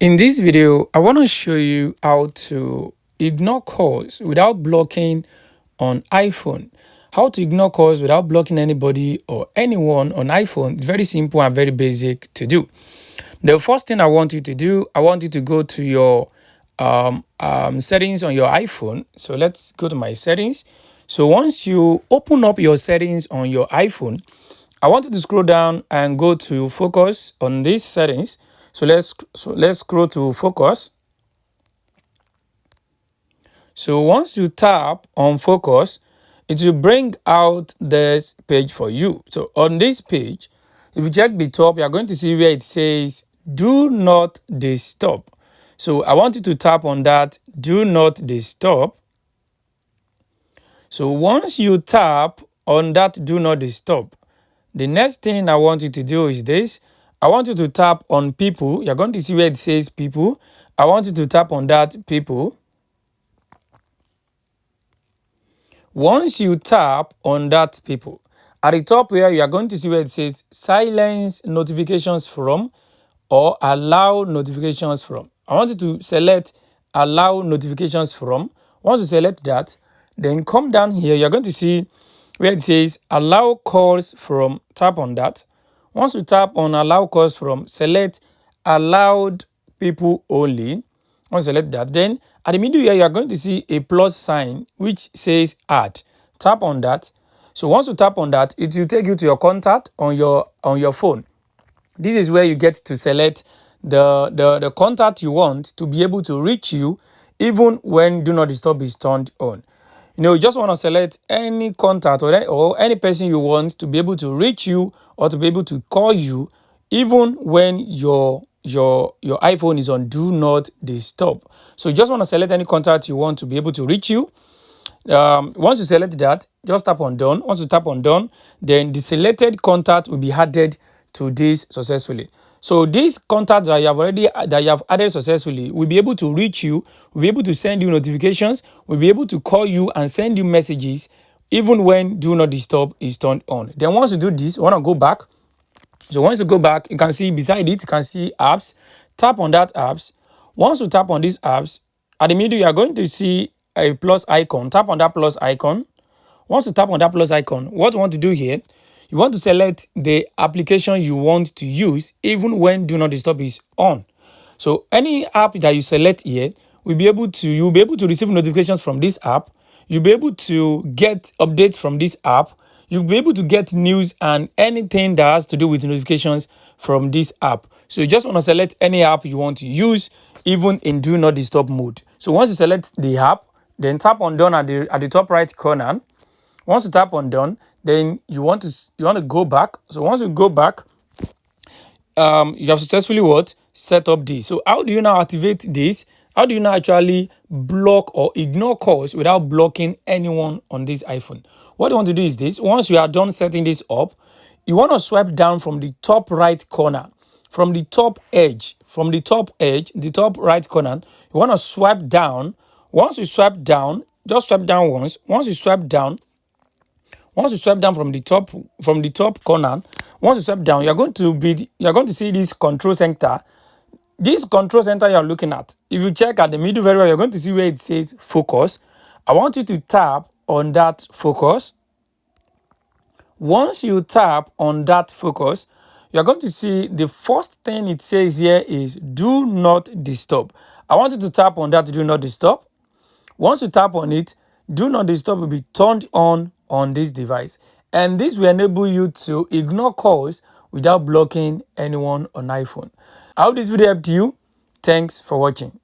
In this video, I want to show you how to ignore calls without blocking on iPhone. How to ignore calls without blocking anybody or anyone on iPhone is very simple and very basic to do. The first thing I want you to do, I want you to go to your settings on your iPhone. So let's go to my settings. So once you open up your settings on your iPhone, I want you to scroll down and go to focus on these settings. So let's scroll to focus. So once you tap on focus, it will bring out this page for you. So on this page, if you check the top, you are going to see where it says do not disturb. So I want you to tap on that do not disturb. So once you tap on that do not disturb, the next thing I want you to do is this. I want you to tap on people. You're going to see where it says people. I want you to tap on that people. Once you tap on that people, at the top here, you are going to see where it says silence notifications from or allow notifications from. I want you to select allow notifications from. Once you select that, then come down here, you're going to see where it says allow calls from. Tap on that. Once you tap on allow calls from, select allowed people only. Once you select that, then at the middle here, you are going to see a plus sign which says add. Tap on that. So once you tap on that, it will take you to your contact on your phone. This is where you get to select the contact you want to be able to reach you even when do not disturb is turned on. You just want to select any contact or any person you want to be able to reach you or to be able to call you even when your iPhone is on do not disturb. So you just want to select any contact you want to be able to reach you. Once you select that, just tap on done. Once you tap on done, then the selected contact will be added to this successfully. So this contact that you have added successfully will be able to reach you, will be able to send you notifications, will be able to call you and send you messages even when do not disturb is turned on. Then once you do this, you want to go back. So once you go back, you can see beside it, you can see apps. Tap on that apps. Once you tap on these apps, at the middle, you are going to see a plus icon. Tap on that plus icon. Once you tap on that plus icon, what you want to do here, you want to select the application you want to use even when do not disturb is on. So any app that you select here, you'll be able to receive notifications from this app. You'll be able to get updates from this app. You'll be able to get news and anything that has to do with notifications from this app. So you just want to select any app you want to use, even in do not disturb mode. So once you select the app, then tap on done at the top right corner. Once you tap on done, then you want to go back. So once you go back, you have successfully set up this. So how do you now activate this? How do you now actually block or ignore calls without blocking anyone on this iPhone? What you want to do is this. Once you are done setting this up, you want to swipe down from the top right corner, from the top right corner. You want to swipe down. Once you swipe down, just swipe down once. Once you swipe down from the top corner, once you swipe down, you're going to see this control center. This control center you're looking at, if you check at the middle very well, you're going to see where it says focus. I want you to tap on that focus. Once you tap on that focus, you're going to see the first thing it says here is do not disturb. I want you to tap on that do not disturb. Once you tap on it, do not disturb will be turned on this device. And this will enable you to ignore calls without blocking anyone on iPhone. I hope this video helped you. Thanks for watching.